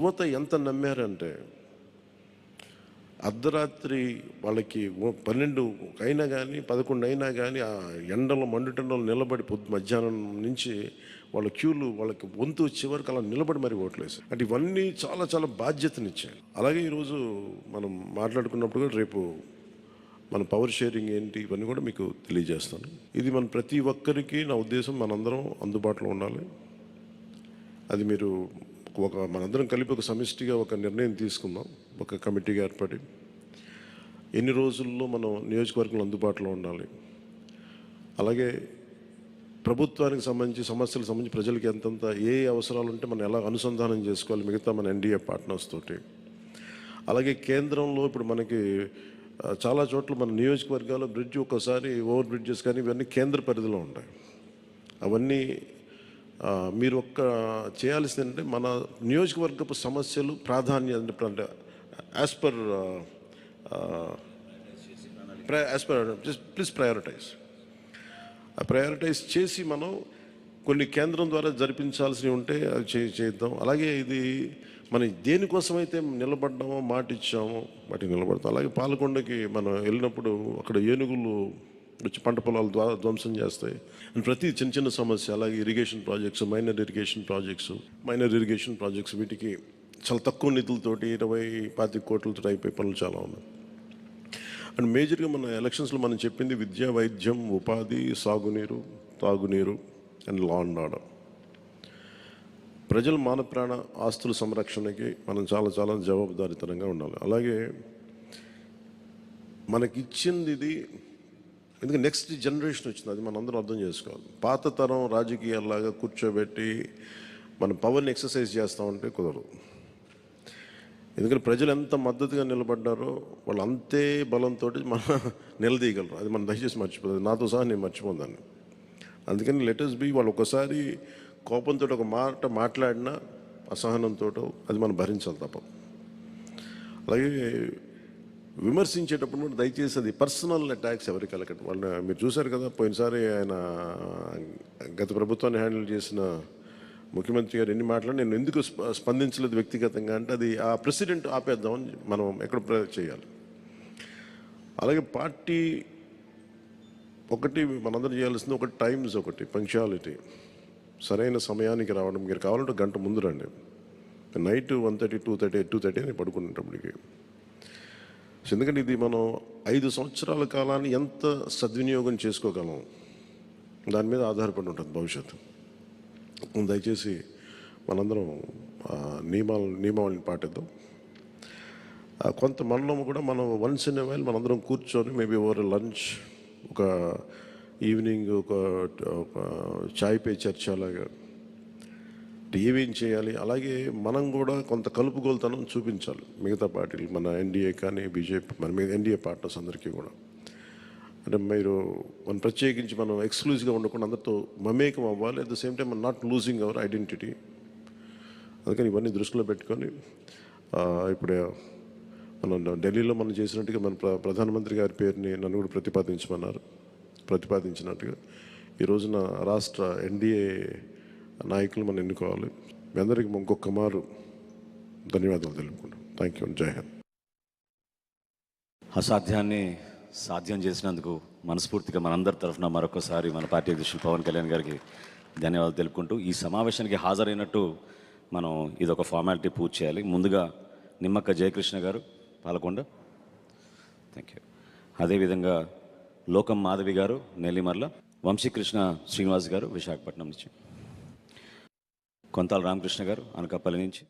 యువత ఎంత నమ్మారంటే అర్ధరాత్రి వాళ్ళకి 12 అయినా కానీ 11 అయినా కానీ ఆ ఎండలో మండుటెండలో నిలబడి మధ్యాహ్నం నుంచి వాళ్ళ క్యూలు వాళ్ళకి వంతు వచ్చే వరకు అలా నిలబడి మరి ఓట్లేసారు. అంటే ఇవన్నీ చాలా చాలా బాధ్యతనిచ్చాయి. అలాగే ఈరోజు మనం మాట్లాడుకున్నప్పుడు కూడా రేపు మన పవర్ షేరింగ్ ఏంటి ఇవన్నీ కూడా మీకు తెలియజేస్తాను. ఇది మన ప్రతి ఒక్కరికి నా ఉద్దేశం మనందరం అందుబాటులో ఉండాలి. అది మీరు మనందరం కలిపి ఒక సమిష్టిగా ఒక నిర్ణయం తీసుకుందాం. ఒక కమిటీగా ఏర్పడి ఎన్ని రోజుల్లో మనం నియోజకవర్గంలో అందుబాటులో ఉండాలి, అలాగే ప్రభుత్వానికి సంబంధించి సమస్యలకు సంబంధించి ప్రజలకి ఎంతంత ఏ అవసరాలు ఉంటే మనం ఎలా అనుసంధానం చేసుకోవాలి మిగతా మన ఎన్డీఏ పార్ట్నర్స్ తోటి. అలాగే కేంద్రంలో ఇప్పుడు మనకి చాలా చోట్ల మన నియోజకవర్గాల్లో బ్రిడ్జ్ ఒక్కోసారి ఓవర్ బ్రిడ్జెస్ కానీ ఇవన్నీ కేంద్ర పరిధిలో ఉంటాయి. అవన్నీ మీరు చేయాల్సింది అంటే మన నియోజకవర్గపు సమస్యలు ప్రాధాన్యత అంటే యాజ్ పర్ ప్లీజ్ ప్రయారిటైజ్ చేసి మనం కొన్ని కేంద్రం ద్వారా జరిపించాల్సినవి ఉంటే అది చేద్దాం. అలాగే ఇది మనం దేనికోసమైతే నిలబడ్డామో మాట ఇచ్చామో వాటికి నిలబడతాం. అలాగే పాలకొండకి మనం వెళ్ళినప్పుడు అక్కడ ఏనుగులు వచ్చి పంట పొలాలు ధ్వంసం చేస్తాయి. ప్రతి చిన్న చిన్న సమస్య, అలాగే irrigation projects, minor irrigation projects వీటికి చాలా తక్కువ నిధులతోటి 20-25 కోట్లతో అయిపోయే పనులు చాలా ఉన్నాయి. అండ్ మేజర్గా మన ఎలక్షన్స్లో మనం చెప్పింది విద్య, వైద్యం, ఉపాధి, సాగునీరు, తాగునీరు అండ్ లా అండ్ ఆర్డర్. ప్రజల మాన ప్రాణ ఆస్తుల సంరక్షణకి మనం చాలా చాలా జవాబుదారీతనంగా ఉండాలి. అలాగే మనకిచ్చింది ఇది ఎందుకంటే నెక్స్ట్ జనరేషన్ వచ్చింది, అది మనం అందరం అర్థం చేసుకోవాలి. పాత తరం రాజకీయాల్లాగా కూర్చోబెట్టి మన పవర్ని ఎక్సర్సైజ్ చేస్తామంటే కుదరదు. ఎందుకంటే ప్రజలు ఎంత మద్దతుగా నిలబడ్డారో వాళ్ళు అంతే బలంతో మనం నిలదీయగలరు. అది మనం దయచేసి మర్చిపోతుంది. నాతో సహా నేను మర్చిపోదాన్ని. అందుకని లెటర్స్ బి వాళ్ళు ఒకసారి కోపంతో ఒక మాట మాట్లాడినా అసహనంతో అది మనం భరించాలి తప్ప. అలాగే విమర్శించేటప్పుడు కూడా దయచేసి అది పర్సనల్ అటాక్స్ ఎవరికి వెళ్ళకండి. వాళ్ళని మీరు చూశారు కదా, పోయినసారి ఆయన గత ప్రభుత్వాన్ని హ్యాండిల్ చేసిన ముఖ్యమంత్రి గారు ఎన్ని మాట్లాడి నేను ఎందుకు స్పందించలేదు వ్యక్తిగతంగా అంటే అది ఆ ప్రెసిడెంట్ ఆపేద్దామని మనం ఎక్కడ చేయాలి. అలాగే పార్టీ ఒకటి మనందరం చేయాల్సింది ఒకటి టైమ్స్, ఒకటి పంక్చువాలిటీ, సరైన సమయానికి రావడం. మీరు కావాలంటే గంట ముందు రండి. నైట్ 1:30, 2:30 అని పడుకునేటప్పటికి. ఎందుకంటే ఇది మనం 5 సంవత్సరాల కాలాన్ని ఎంత సద్వినియోగం చేసుకోగలం దాని మీద ఆధారపడి ఉంటుంది భవిష్యత్తు. దయచేసి మనందరం నియమావళిని పాటిద్దాం. కొంత మనలో కూడా మనం వన్స్ ఇన్ ఎ వైల్ మనందరం కూర్చొని మేబీ ఓవర్ లంచ్, ఒక ఈవినింగ్ ఒక చాయ్ పే చర్చ అలాగా ఏమేం చేయాలి. అలాగే మనం కూడా కొంత కలుపుగోలుతనం చూపించాలి మిగతా పార్టీలు, మన ఎన్డీఏ కానీ బీజేపీ, మన ఎన్డీఏ పార్ట్నర్స్ అందరికీ కూడా. అంటే మీరు మనం ప్రత్యేకించి మనం ఎక్స్క్లూజివ్గా ఉండకుండా అందరితో మమేకం అవ్వాలి. అట్ ద సేమ్ టైం మనం నాట్ లూజింగ్ అవర్ ఐడెంటిటీ. అందుకని ఇవన్నీ దృష్టిలో పెట్టుకొని ఇప్పుడు మనం ఢిల్లీలో మనం చేసినట్టుగా మన ప్రధానమంత్రి గారి పేరుని నన్ను కూడా ప్రతిపాదించినట్టుగా ఈ రోజున రాష్ట్ర ఎన్డీఏ నాయకులు మనం ఎన్నుకోవాలి. మీ అందరికీ ఇంకొక మారు ధన్యవాదాలు తెలుపుకుంటాం. Thank you. జై హింద్. అసాధ్యాన్ని సాధ్యం చేసినందుకు మనస్ఫూర్తిగా మనందరి తరఫున మరొకసారి మన పార్టీ అధ్యక్షులు పవన్ కళ్యాణ్ గారికి ధన్యవాదాలు తెలుపుకుంటూ ఈ సమావేశానికి హాజరైనట్టు మనం ఇదొక ఫార్మాలిటీ పూర్తి చేయాలి. ముందుగా నిమ్మక్క జయకృష్ణ గారు పాలకొండ, థ్యాంక్ యూ. అదేవిధంగా లోకం మాధవి గారు నెల్లిమర్ల, వంశీకృష్ణ శ్రీనివాస్ గారు విశాఖపట్నం నుంచి, కొంతాల రామకృష్ణ గారు అనకాపల్లి నుంచి,